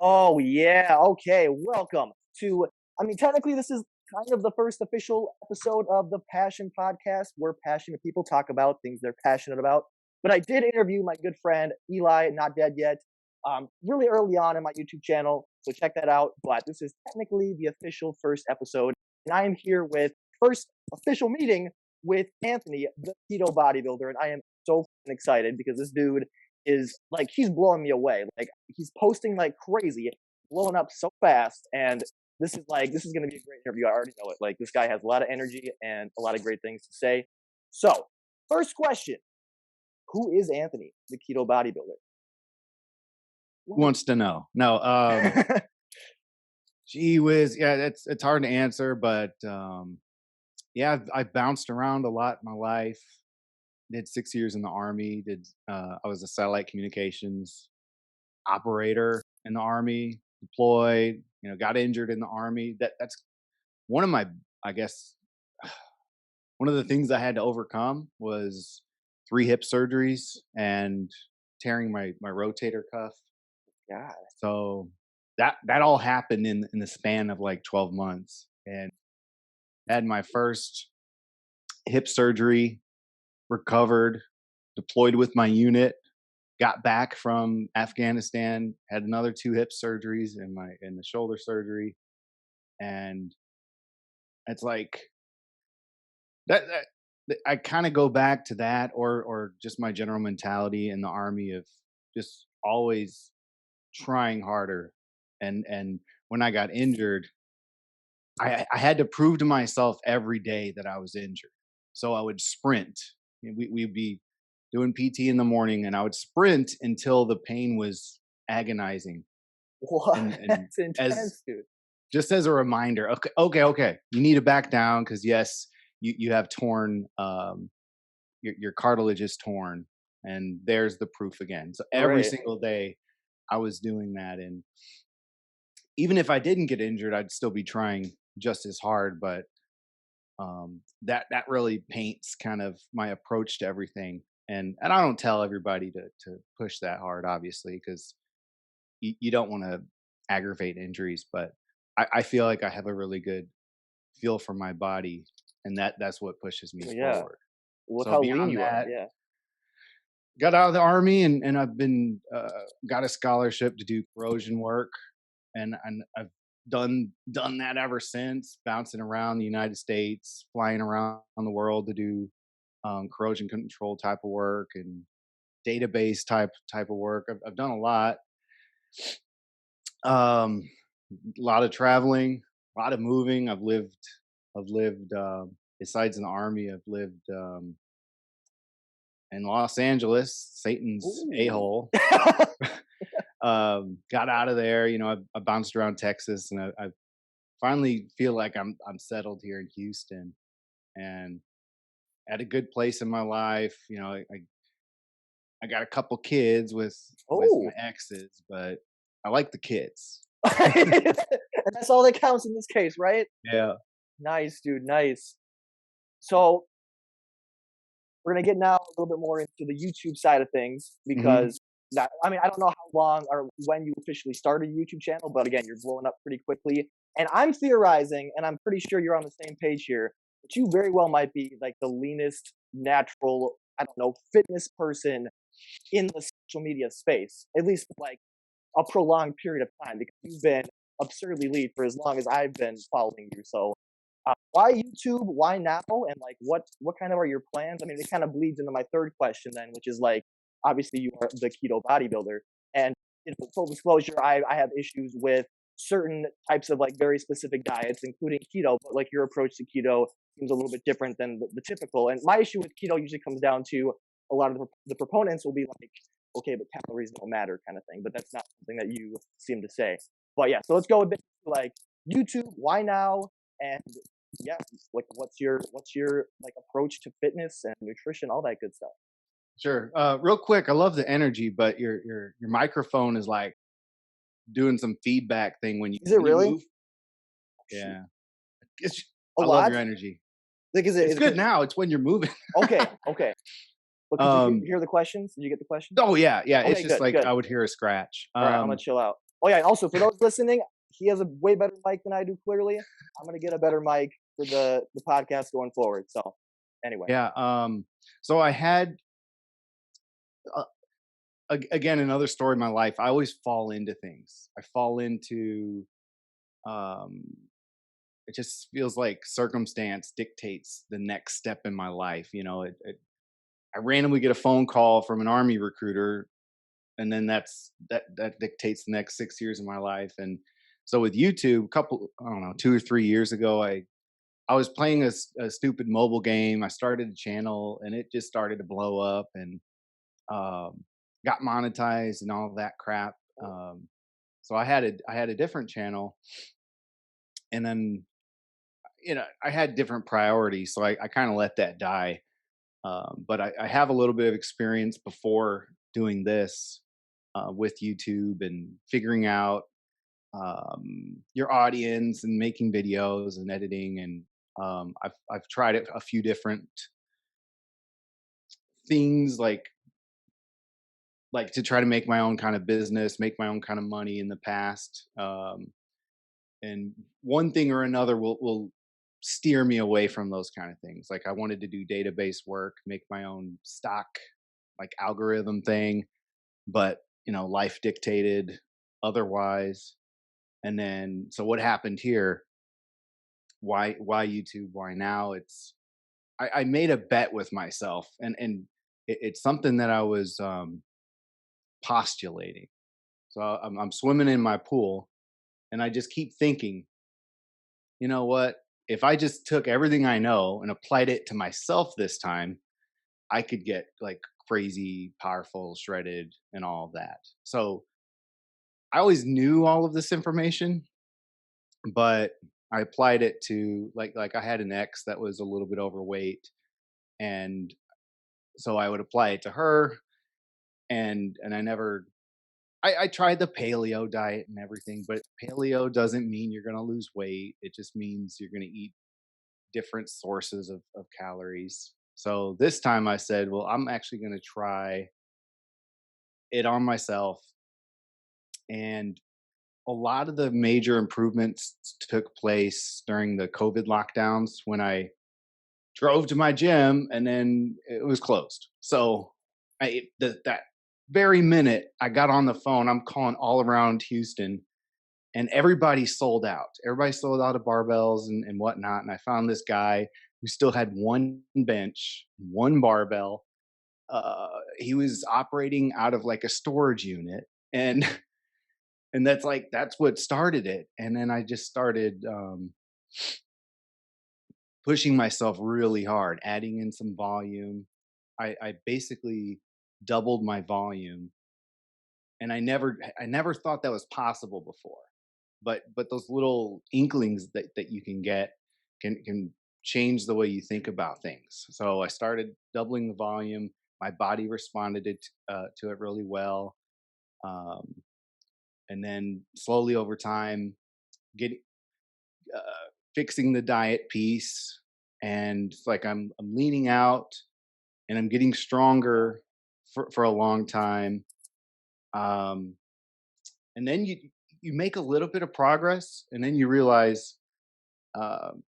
Oh, yeah. Okay. Welcome to, technically, this is kind of the first official episode of the Passion Podcast where passionate people talk about things they're passionate about. But I did interview my good friend Eli, not dead yet, really early on in my YouTube channel. So check that out. But this is technically the official first episode. And I am here with first official meeting with Anthony, the Keto Bodybuilder. And I am so excited because this dude is like he's blowing me away. Like he's posting like crazy, blowing up so fast, and this is gonna be a great interview. I already know it. Like this guy has a lot of energy and a lot of great things to say. So, first question: who is Anthony, the keto bodybuilder? Who wants to know? No, gee whiz, yeah, it's hard to answer, but yeah, I've bounced around a lot in my life. Did 6 years in the army. I was a satellite communications operator in the army. Deployed. Got injured in the army. That's one of my, I guess, one of the things I had to overcome was 3 hip surgeries and tearing my rotator cuff. God. So that all happened in the span of like 12 months, and had my first hip surgery, recovered, deployed with my unit, got back from Afghanistan, had another 2 hip surgeries and the shoulder surgery, and it's like that I kind of go back to that, or just my general mentality in the army of just always trying harder. And when I got injured, I had to prove to myself every day that I was injured. So I would sprint. We'd be doing PT in the morning, and I would sprint until the pain was agonizing. What? And That's intense, dude. just as a reminder, okay, you need to back down because yes, you have torn, your cartilage is torn, and there's the proof again. So every Right. single day, I was doing that, and even if I didn't get injured, I'd still be trying just as hard. But that really paints kind of my approach to everything. And I don't tell everybody to push that hard, obviously, because you don't want to aggravate injuries. But I feel like I have a really good feel for my body, and that's what pushes me Yeah. forward. With So how lean beyond you are. that, Yeah. got out of the army, and I've been got a scholarship to do corrosion work, and I've done that ever since, bouncing around the United States, flying around the world to do corrosion control type of work and database type of work. I've done a lot, a lot of traveling, a lot of moving. I've lived besides in the army. I've lived in Los Angeles, Satan's a Ooh. hole. Got out of there. I bounced around Texas, and I finally feel like I'm settled here in Houston, and at a good place in my life. I got a couple kids with my Oh. exes, but I like the kids. And that's all that counts in this case, right? Yeah. Nice, dude. Nice. So we're gonna get now a little bit more into the YouTube side of things Hmm. because I don't know how long or when you officially started a YouTube channel, but again, you're blowing up pretty quickly. And I'm theorizing, and I'm pretty sure you're on the same page here, that you very well might be like the leanest natural, I don't know, fitness person in the social media space, at least for like a prolonged period of time, because you've been absurdly lean for as long as I've been following you. So why YouTube? Why now? And like, what kind of are your plans? I mean, it kind of bleeds into my third question then, which is like, obviously you are the keto bodybuilder, and full disclosure, I have issues with certain types of like very specific diets, including keto. But like your approach to keto seems a little bit different than the typical. And my issue with keto usually comes down to a lot of the proponents will be like, okay, but calories don't matter, kind of thing. But that's not something that you seem to say. But yeah, so let's go a bit like YouTube. Why now? And yeah, like what's your like approach to fitness and nutrition, all that good stuff. Sure. Real quick, I love the energy, but your microphone is like doing some feedback thing when you Is it when you really? move. Shoot, Yeah. a I love lot. your energy. Like, is It's it good because now. It's when you're moving. okay, okay. But could you um. hear the questions? Did you get the questions? Oh yeah, yeah. It's Okay, just good, like good. I would hear a scratch. All right, I'm gonna chill out. Oh yeah, and also for those listening, he has a way better mic than I do. Clearly, I'm gonna get a better mic for the podcast going forward. So, anyway, Yeah. So I had uh, again another story in my life. I always fall into things. I fall into um, it just feels like circumstance dictates the next step in my life. You know, I randomly get a phone call from an army recruiter, and then that dictates the next 6 years of my life. And so with YouTube, a couple, I don't know, 2 or 3 years ago, I was playing a stupid mobile game. I started a channel, and it just started to blow up, and um, got monetized and all of that crap. So I had a different channel, and then I had different priorities, so I kind of let that die. But I have a little bit of experience before doing this with YouTube and figuring out your audience and making videos and editing. And I've tried a few different things, like to try to make my own kind of business, make my own kind of money in the past. And one thing or another will steer me away from those kind of things. Like I wanted to do database work, make my own stock like algorithm thing, but life dictated otherwise. And then so what happened here? Why YouTube? Why now? I made a bet with myself, and it's something that I was postulating. So I'm swimming in my pool, and I just keep thinking, you know what? If I just took everything I know and applied it to myself this time, I could get like crazy, powerful, shredded, and all of that. So I always knew all of this information, but I applied it to like I had an ex that was a little bit overweight, and so I would apply it to her, and I never. I tried the paleo diet and everything, but paleo doesn't mean you're going to lose weight. It just means you're going to eat different sources of calories. So this time I said, well, I'm actually going to try it on myself. And a lot of the major improvements took place during the COVID lockdowns when I drove to my gym and then it was closed. So that very minute I got on the phone, I'm calling all around Houston, and everybody sold out. Everybody sold out of barbells and whatnot. And I found this guy who still had one bench, one barbell. He was operating out of like a storage unit, and and that's what started it. And then I just started pushing myself really hard, adding in some volume. I basically doubled my volume, and I never thought that was possible before. But those little inklings that you can get can change the way you think about things. So I started doubling the volume. My body responded to it really well, um, and then slowly over time, getting fixing the diet piece, and it's like I'm leaning out and I'm getting stronger for a long time. Um, and then you make a little bit of progress, and then you realize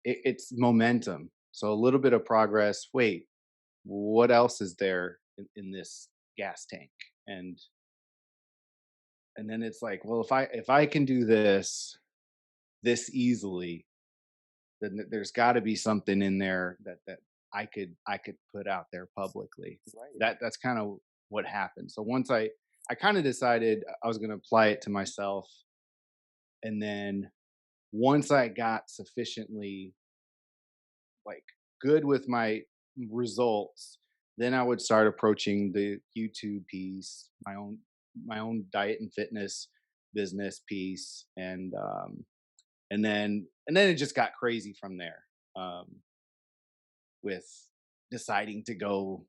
it's momentum. So a little bit of progress. Wait, what else is there in this gas tank? And then it's like, well, if I can do this easily, then there's got to be something in there that I could put out there publicly. right. That's kind of what happened. So once I kind of decided I was going to apply it to myself, and then once I got sufficiently like good with my results, then I would start approaching the YouTube piece, my own diet and fitness business piece, and then it just got crazy from there. Um, with deciding to go,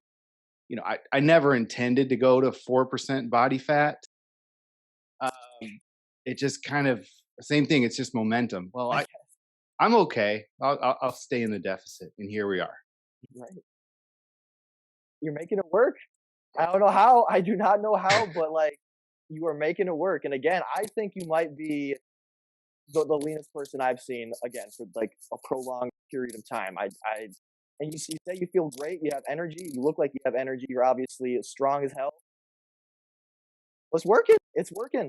I never intended to go to 4% body fat. Um, it just kind of same thing. It's just momentum. Well, I'm okay. I'll stay in the deficit, and here we are. Right. You're making it work. I don't know how. I do not know how, but like You are making it work. And again, I think you might be the leanest person I've seen again for like a prolonged period of time. And you say you feel great, you have energy, you look like you have energy, you're obviously as strong as hell. It's working. It's working.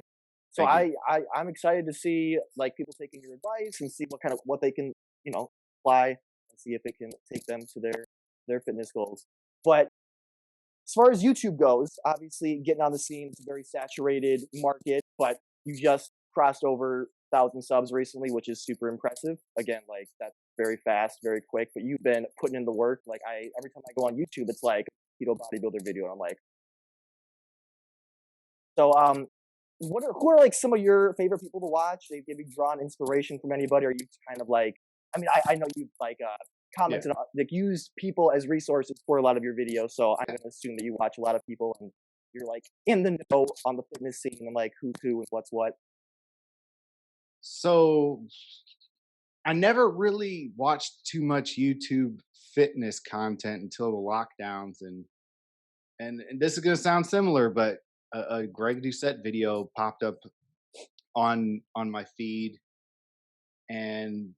So Thank you. I'm excited to see like people taking your advice and see what they can, you know, apply and see if it can take them to their fitness goals. But as far as YouTube goes, obviously getting on the scene is a very saturated market, but you just crossed over 1,000 subs recently, which is super impressive. Again, like that's very fast, very quick. But you've been putting in the work. Like I every time I go on YouTube, it's like keto bodybuilder video, and I'm like, so who are like some of your favorite people to watch? Have you drawn inspiration from anybody? Or are you kind of like, I mean, I know you've like Yeah. commented on, like used people as resources for a lot of your videos. So I'm gonna assume that you watch a lot of people and you're like in the know on the fitness scene and like who's who and what's what. So I never really watched too much YouTube fitness content until the lockdowns, and this is gonna sound similar, but a Greg Doucette video popped up on my feed, and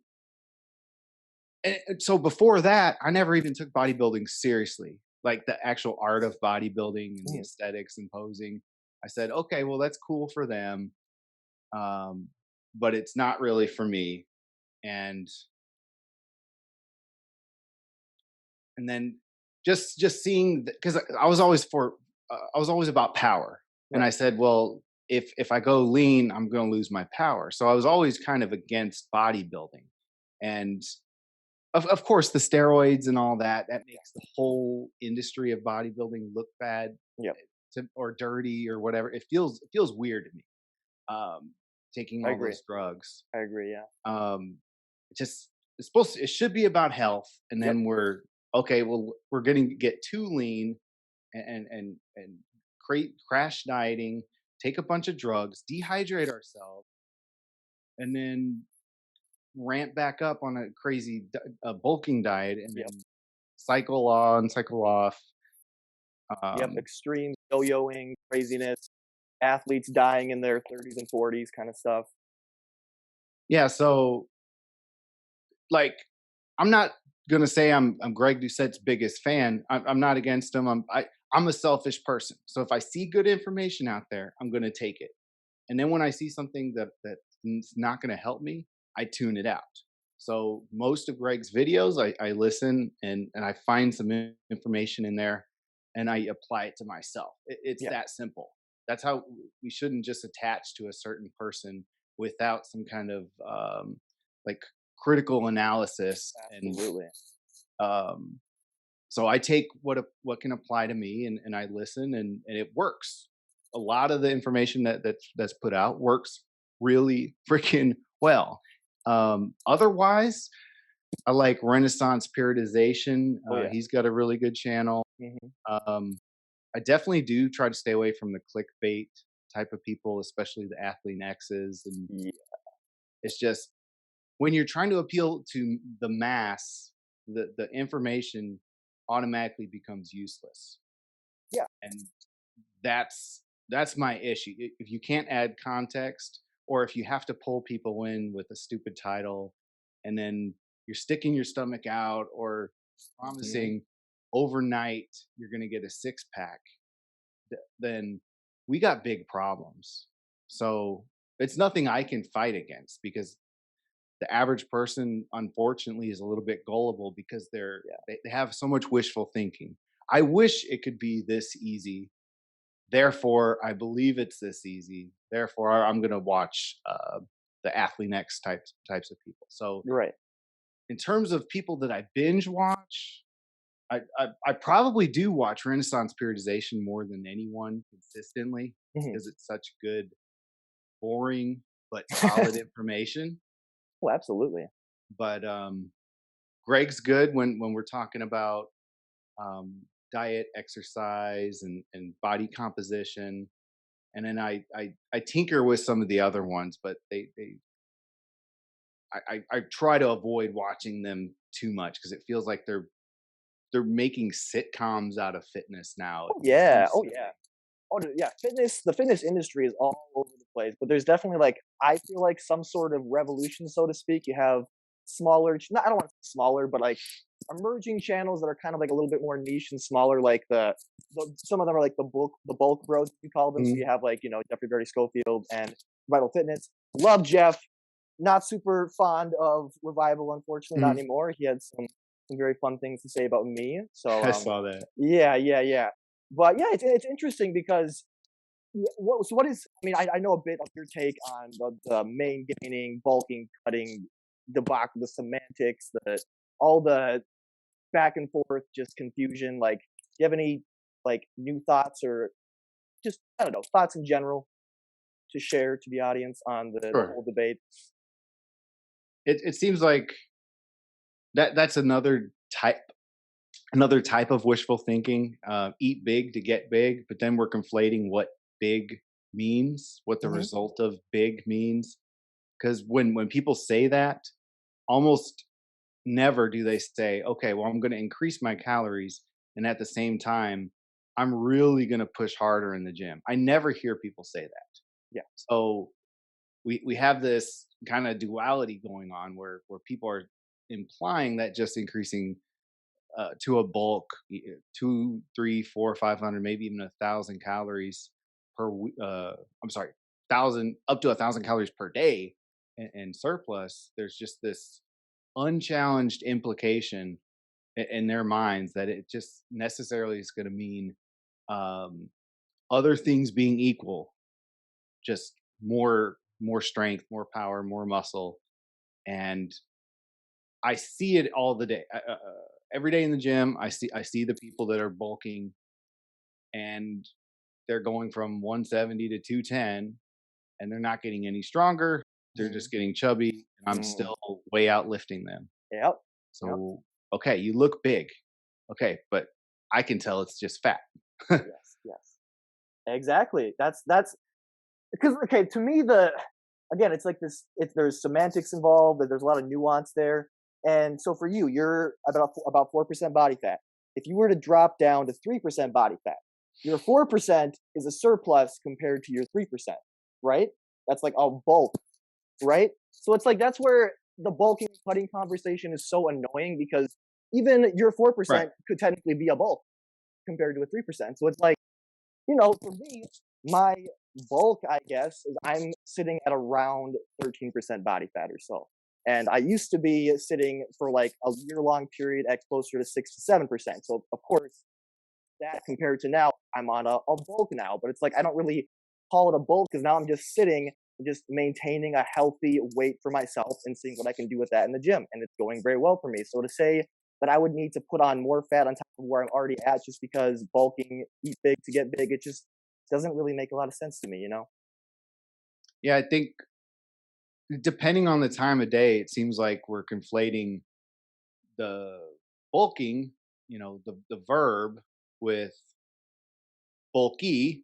and so before that, I never even took bodybuilding seriously, like the actual art of bodybuilding and the Mhm. aesthetics and posing. I said, okay, well, that's cool for them, um, but it's not really for me. And and then just seeing because I was always I was always about power, and I Right. said, well, if I go lean, I'm going to lose my power. So I was always kind of against bodybuilding, and of course the steroids and all that Yeah. makes the whole industry of bodybuilding look bad Yep. or dirty or whatever. It feels weird to me, um, taking I all agree. those drugs. I agree. Yeah. Um, it just it should be about health, and Yep. then we're okay. Well, we're going to get too lean and create crash dieting, take a bunch of drugs, dehydrate ourselves, and then ramp back up on a crazy bulking diet, and Yep. then cycle on, cycle off. Yep. Um, Extreme yo-yoing, craziness, athletes dying in their 30s and 40s, kind of stuff. yeah, so like I'm not gonna say I'm Greg Doucette's biggest fan. I'm not against him. I'm a selfish person. So if I see good information out there, I'm gonna take it. And then when I see something that's not gonna help me, I tune it out. So most of Greg's videos, I listen and I find some information in there, and I apply it to myself. It's Yeah. that simple. That's how we shouldn't just attach to a certain person without some kind of like critical analysis. And Absolutely. um, so I take what can apply to me, and I listen, and it works. A lot of the information that's put out works really freaking well. Otherwise, I like Renaissance Periodization. Oh yeah. He's got a really good channel. Hmm. Um, I definitely do try to stay away from the clickbait type of people, especially the athlete X's. And Yeah. it's just when you're trying to appeal to the mass, the information automatically becomes useless, Yeah. and that's my issue. If you can't add context, or if you have to pull people in with a stupid title, and then you're sticking your stomach out or Hmm. promising overnight you're going to get a six pack, then we got big problems. So it's nothing I can fight against, because the average person unfortunately is a little bit gullible, because Yeah. they have so much wishful thinking. I wish it could be this easy, therefore I believe it's this easy, therefore I'm going to watch the athlete next types of people. So You're right. in terms of people that I binge watch, I probably do watch Renaissance Periodization more than anyone consistently, Hmm. because it's such good, boring but solid information. Oh, absolutely. But Greg's good when we're talking about um, diet, exercise, and body composition. And then I tinker with some of the other ones, but I try to avoid watching them too much, because it feels like they're making sitcoms out of fitness now. Oh It yeah. seems Oh silly. yeah. Yeah, the fitness industry is all over the place, but there's definitely like I feel like some sort of revolution, so to speak. You have smaller, not I don't want to say smaller, but like emerging channels that are kind of like a little bit more niche and smaller. Like some of them are like the bulk bros you call them. So Mhm. you have like Jeffrey Berry Schofield and Vital Fitness. Love Jeff. Not super fond of Revival, unfortunately, not Mhm. anymore. He had some very fun things to say about me. So I saw that. yeah, yeah, yeah. But yeah, it's interesting because what is I mean I know a bit of your take on the main gaining, bulking, cutting, debacle, the semantics, the all the back and forth, just confusion. Like, do you have any like new thoughts or just I don't know thoughts in general to share to the audience on the Sure. whole debate? It seems like that's another type of wishful thinking. Eat big to get big, but then we're conflating what big means, what the Hmm. result of big means. Because when people say that, almost never do they say, okay, well, I'm going to increase my calories, and at the same time, I'm really going to push harder in the gym. I never hear people say that. Yeah. So we have this kind of duality going on where people are implying that just increasing to a bulk, two, three, four, 500, maybe even 1,000 calories I'm sorry, thousand up to 1,000 calories per day in surplus. There's just this unchallenged implication in their minds that it just necessarily is going to mean um, other things being equal, just more strength, more power, more muscle, and I see it all the day. Every day in the gym, I see the people that are bulking and they're going from 170 to 210 and they're not getting any stronger. They're Hmm. just getting chubby and I'm Hmm. still way out lifting them. Yep. Yep. So, okay, you look big. Okay, but I can tell it's just fat. Yes. Yes. Exactly. That's because okay to me the again it's like this if there's semantics involved there's a lot of nuance there and so for you you're about 4% body fat if you were to drop down to 3% body fat your 4% is a surplus compared to your 3%, right? That's like a bulk, right? So it's like that's where the bulking and cutting conversation is so annoying because even your Right. 4% could technically be a bulk compared to a 3%. So it's like for me, my bulk, I guess, is I'm sitting at around 13% body fat or so. And I used to be sitting for like a year long period at closer to 6 to 7%. So, of course, that compared to now, I'm on a bulk now. But it's like I don't really call it a bulk because now I'm just sitting, just maintaining a healthy weight for myself and seeing what I can do with that in the gym. And it's going very well for me. So, to say that I would need to put on more fat on top of where I'm already at just because bulking, eat big to get big, it just doesn't really make a lot of sense to me? Yeah, I think depending on the time of day, it seems like we're conflating the bulking, the verb with bulky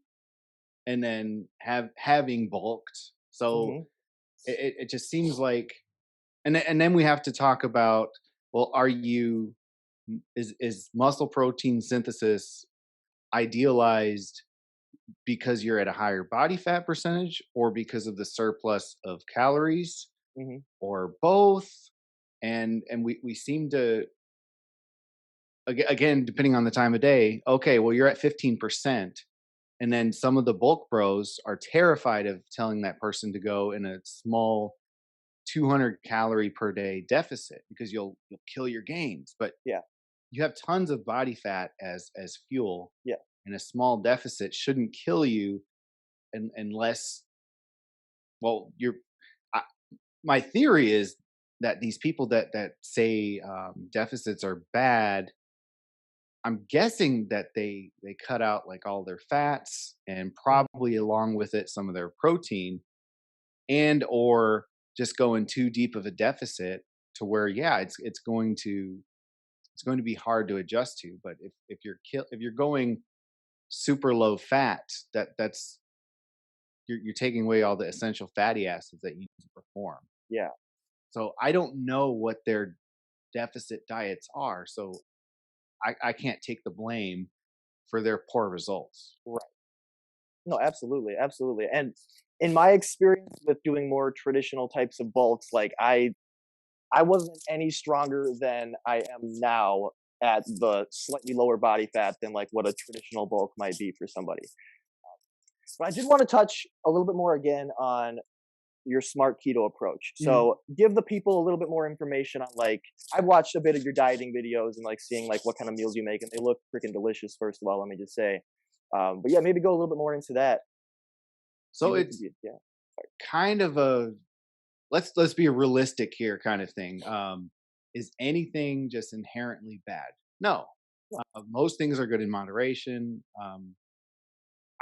and then having bulked. So Hmm. it just seems like and then we have to talk about, well, is muscle protein synthesis idealized because you're at a higher body fat percentage or because of the surplus of calories Hmm. or both? And we seem to, again, depending on the time of day, okay, well, you're at 15%. And then some of the bulk bros are terrified of telling that person to go in a small 200 calorie per day deficit because you'll kill your gains. But Yeah. you have tons of body fat as fuel, Yeah. and a small deficit shouldn't kill you unless, well, I, my theory is that these people that say deficits are bad, I'm guessing that they cut out like all their fats and Hmm. probably along with it some of their protein, and or just going too deep of a deficit to where, yeah, it's going to be hard to adjust to. But if you're going super low fat, that's you're taking away all the essential fatty acids that you need to perform. Yeah. So I don't know what their deficit diets are. So I can't take the blame for their poor results. Right. No, absolutely, absolutely. And in my experience with doing more traditional types of bulks, like I wasn't any stronger than I am now at the slightly lower body fat than like what a traditional bulk might be for somebody. But I did want to touch a little bit more again on your smart keto approach. Mhm. So give the people a little bit more information on like I've watched a bit of your dieting videos and like seeing like what kind of meals you make, and they look freaking delicious. First of all, let me just say, but yeah, maybe go a little bit more into that. So it's Yeah, kind of a let's be realistic here kind of thing. Is anything just inherently bad? No. Most things are good in moderation.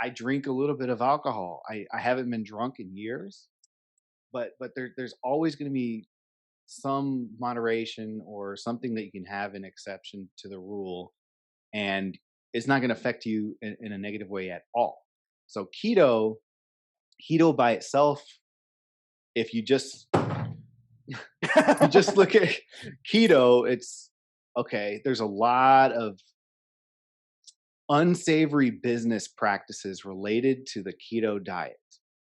I drink a little bit of alcohol. I haven't been drunk in years, but there's always going to be some moderation or something that you can have an exception to the rule, and it's not going to affect you in a negative way at all. So keto by itself, if you just if you just look at keto, it's okay. There's a lot of unsavory business practices related to the keto diet,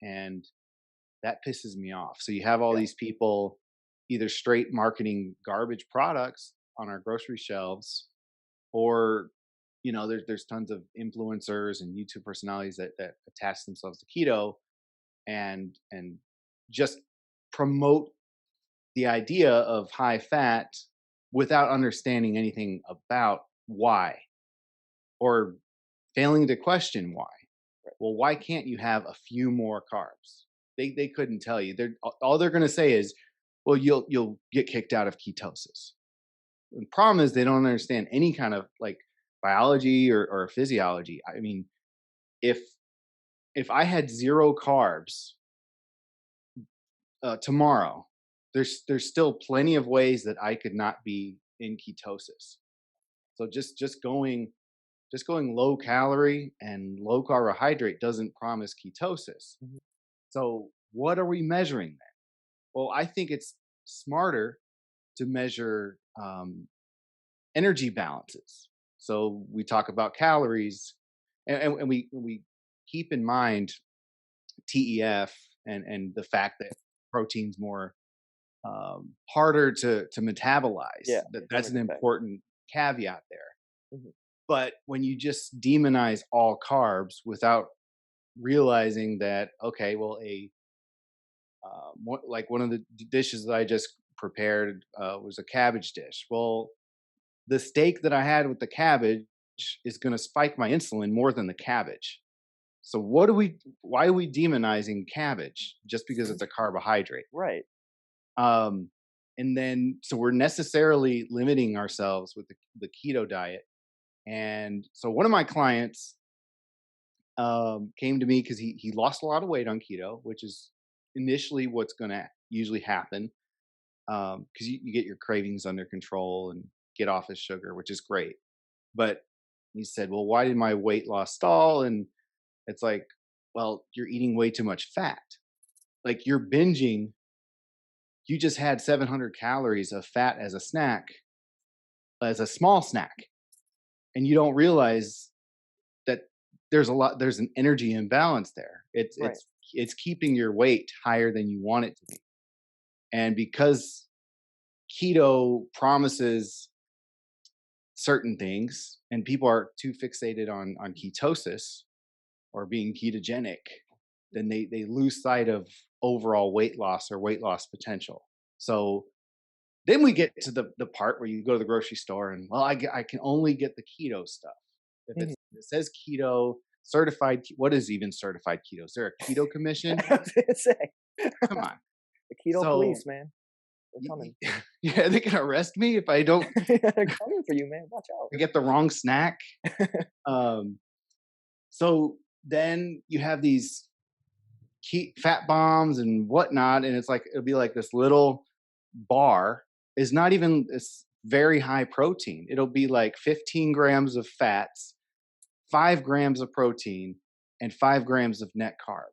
and that pisses me off. So you have all yeah, these people either straight marketing garbage products on our grocery shelves, or there's tons of influencers and YouTube personalities that attach themselves to keto and just promote the idea of high fat without understanding anything about why, or failing to question why. Well, why can't you have a few more carbs? They couldn't tell you. They're all they're going to say is, well, you'll get kicked out of ketosis. The problem is they don't understand any kind of like biology or physiology. I mean, if if I had zero carbs tomorrow, there's still plenty of ways that I could not be in ketosis. So just going low calorie and low carbohydrate doesn't promise ketosis. mhm, So what are we measuring then? Well, I think it's smarter to measure energy balances. So we talk about calories, and we keep in mind TEF and the fact that protein's more harder to metabolize. yeah, That's human an effect. important caveat there. Mhm. But when you just demonize all carbs without realizing that, okay, well, like one of the dishes that I just prepared was a cabbage dish. Well, the steak that I had with the cabbage is going to spike my insulin more than the cabbage. So why are we demonizing cabbage just because it's a carbohydrate? Right. Um, and then so we're necessarily limiting ourselves with the keto diet. And so one of my clients came to me because he lost a lot of weight on keto, which is initially what's going to usually happen, because you get your cravings under control and get off of sugar, which is great. But he said, "Well, why did my weight loss stall?" And it's like, "Well, you're eating way too much fat. Like you're binging. You just had 700 calories of fat as a snack, as a small snack, and you don't realize that there's an energy imbalance there. It's Right. it's it's keeping your weight higher than you want it to be. And because keto promises certain things and people are too fixated on ketosis or being ketogenic, then they lose sight of overall weight loss or weight loss potential. So then we get to the part where you go to the grocery store and, well, I can only get the keto stuff. If Mhm. it says keto, certified, what is even certified keto? Is there a keto commission? I was gonna say Come on. the keto So police, man. They're coming. yeah, they can arrest me if I don't They're coming for you, man. Watch out. get the wrong snack. Um, so then you have these fat bombs and whatnot, and it's like it'll be like this little bar is not even this very high protein. It'll be like 15 grams of fats, 5 grams of protein, and 5 grams of net carb.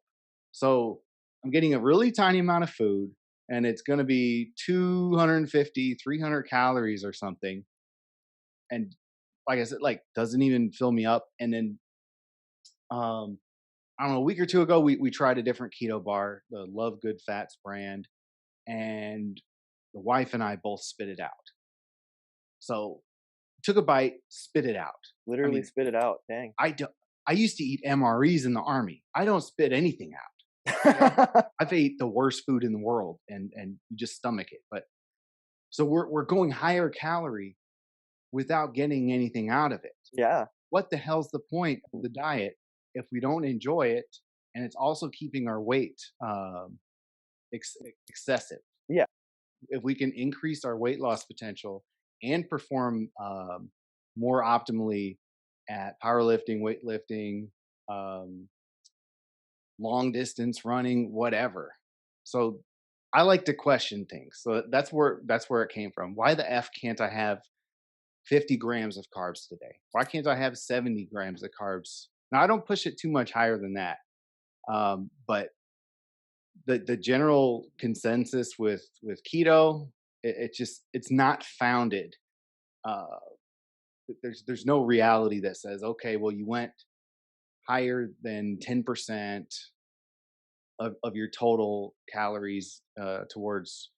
So I'm getting a really tiny amount of food, and it's going to be 250, 300 calories or something. And like I said, like doesn't even fill me up. And then I don't know, a week or two ago, we tried a different keto bar, the Love Good Fats brand, and the wife and I both spit it out. So took a bite, spit it out. I Literally mean, spit it out. Dang. I don't. I used to eat MREs in the army. I don't spit anything out. I've ate the worst food in the world, and you just stomach it. But so we're going higher calorie without getting anything out of it. Yeah. What the hell's the point of the diet if we don't enjoy it, and it's also keeping our weight excessive? Yeah. If we can increase our weight loss potential and perform more optimally at powerlifting, weightlifting, um, long distance running, whatever. So I like to question things. So that's where it came from. Why the f can't I have 50 grams of carbs today? Why can't I have 70 grams of carbs? Now I don't push it too much higher than that, but the general consensus with keto, it's not founded. Uh, there's no reality that says, okay, well, you went higher than 10% of your total calories towards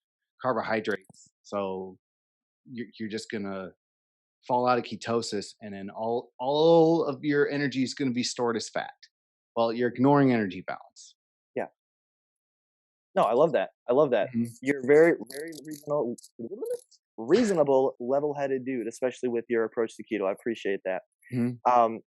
carbohydrates, so you're just gonna fall out of ketosis, and then all of your energy is going to be stored as fat. Well, you're ignoring energy balance. Yeah. No, I love that. I love that. Mhm. You're very, very reasonable, level-headed dude, especially with your approach to keto. I appreciate that. Mhm. Um,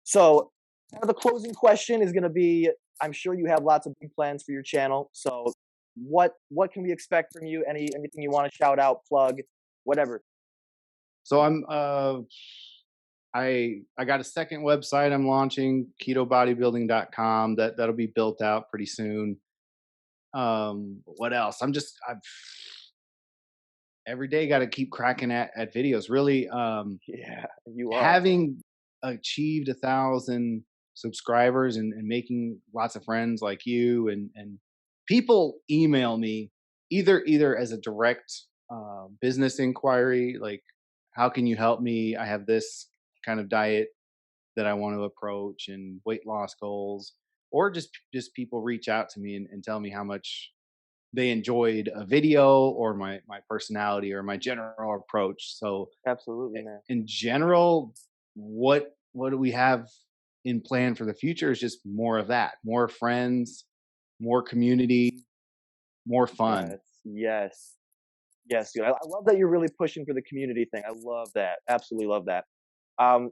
so kind of the closing question is going to be, I'm sure you have lots of big plans for your channel. So what can we expect from you? Anything you want to shout out, plug, whatever? So I got a second website I'm launching, ketobodybuilding.com. That'll be built out pretty soon. What else? I've every day got to keep cracking at videos. Really, Yeah, you are. having achieved 1,000 subscribers and making lots of friends like you, and people email me either as a direct business inquiry, like how can you help me, I have this kind of diet that I want to approach and weight loss goals, or just people reach out to me and tell me how much they enjoyed a video or my personality or my general approach. So Absolutely, man. in general, what do we have in plan for the future is just more of that, more friends, more community, more fun. Yes, yes, yes, dude. I love that you're really pushing for the community thing. I love that. Absolutely love that. Um,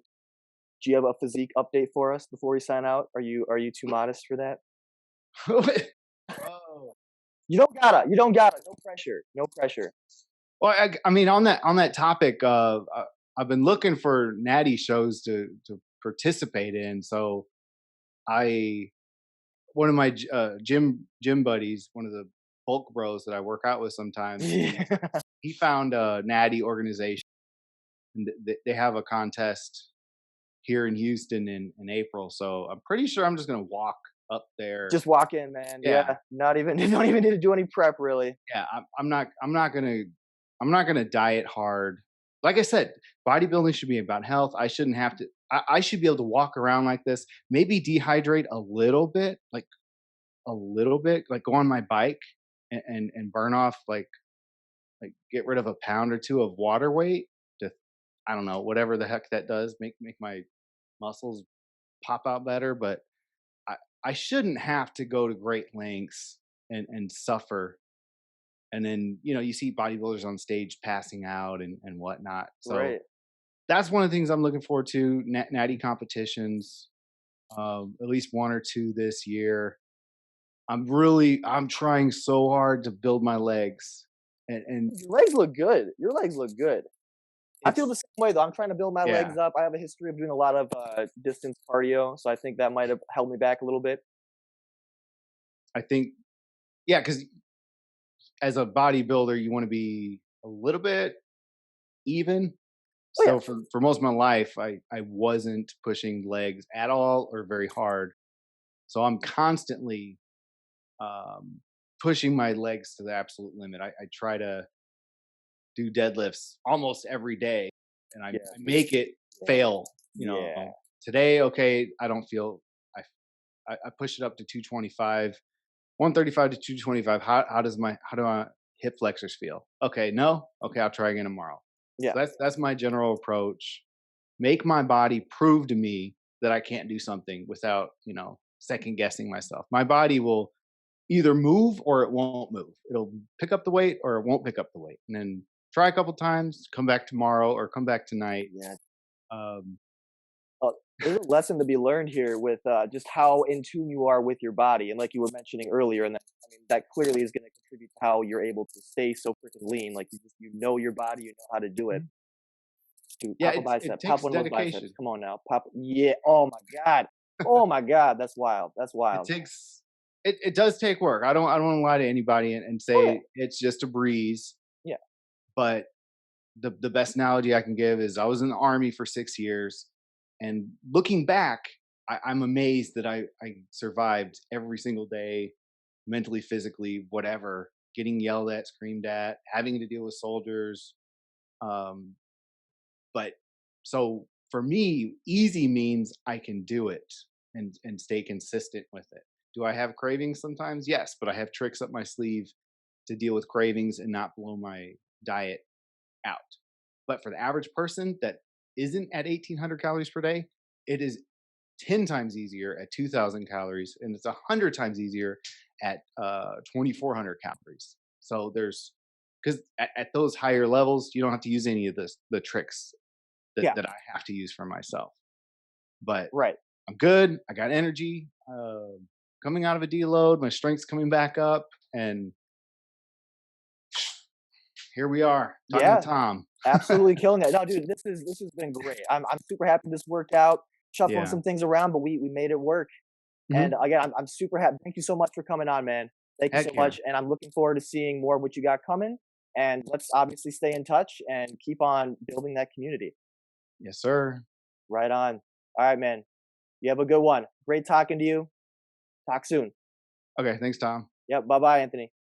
do you have a physique update for us before we sign out? Are you too modest for that? Oh. You don't gotta. No pressure. No pressure. Well, I mean, on that topic, I've been looking for natty shows to participate in. So I one of my gym buddies, one of the bulk bros that I work out with sometimes, Yeah. he found a natty organization, and they have a contest here in Houston in April. So I'm pretty sure I'm just gonna walk up there. Just walk in, man. Yeah. Yeah, Not even you don't even need to do any prep really. yeah. I'm not gonna diet hard. Like I said, bodybuilding should be about health. I shouldn't have to. I should be able to walk around like this. Maybe dehydrate a little bit, like a little bit, like go on my bike and burn off like get rid of a pound or two of water weight. To I don't know, whatever the heck that does, make my muscles pop out better. But I I shouldn't have to go to great lengths and suffer. And then you see bodybuilders on stage passing out and whatnot. So Right. that's one of the things I'm looking forward to. Natty competitions, at least one or two this year. I'm trying so hard to build my legs, and Your legs look good. Your legs look good. I feel the it's same way though. I'm trying to build my yeah. legs up. I have a history of doing a lot of distance cardio, so I think that might have held me back a little bit. I think yeah, because as a bodybuilder, you want to be a little bit even. Oh yeah. So for most of my life, I wasn't pushing legs at all or very hard. So I'm constantly um, pushing my legs to the absolute limit. I try to do deadlifts almost every day, and I Yeah. make it Yeah. fail. Yeah. Today, okay, I don't feel. I push it up to 225, 135 to 225. How do my hip flexors feel? Okay, no, okay, I'll try again tomorrow. So Yeah. that's my general approach. Make my body prove to me that I can't do something without second guessing myself. My body will either move or it won't move. It'll pick up the weight or it won't pick up the weight, and then try a couple times, come back tomorrow or come back tonight. Yeah. Um, There's a lesson to be learned here with just how in tune you are with your body, and like you were mentioning earlier, and that, I mean, that clearly is going to contribute to how you're able to stay so freaking lean. Like you know your body, you know how to do it. Mhm. Dude, yeah, pop a it bicep, pop takes one of those biceps. dedication. Come on now, pop. Yeah. Oh my god. That's wild. That's It wild. takes it does take work. I don't want to lie to anybody and Oh yeah. say it's just a breeze. Yeah. But the best analogy I can give is I was in the army for 6 years, and looking back, I'm amazed that I survived every single day, mentally, physically, whatever, getting yelled at, screamed at, having to deal with soldiers. Um, but so for me, easy means I can do it and stay consistent with it. Do I have cravings sometimes? Yes, but I have tricks up my sleeve to deal with cravings and not blow my diet out. But for the average person that isn't at 1,800 calories per day, it is 10 times easier at 2,000 calories, and it's 100 times easier at 2,400 calories. So there's because at those higher levels, you don't have to use any of the tricks Yeah. that I have to use for myself. But Right. I'm good. I got energy. Coming out of a deload, my strength's coming back up, and here we are talking to Yeah. Tom. Absolutely killing it. No, dude, this has been great. I'm super happy this worked out. Shuffling Yeah. some things around, but we made it work. And Hmm. again, I'm super happy. Thank you so much for coming on, man. Thank you so Heck yeah. much. And I'm looking forward to seeing more of what you got coming. And let's obviously stay in touch and keep on building that community. Yes, sir. Right on. All right, man. You have a good one. Great talking to you. Talk soon. Okay. Thanks, Tom. Yep. Bye bye, Anthony.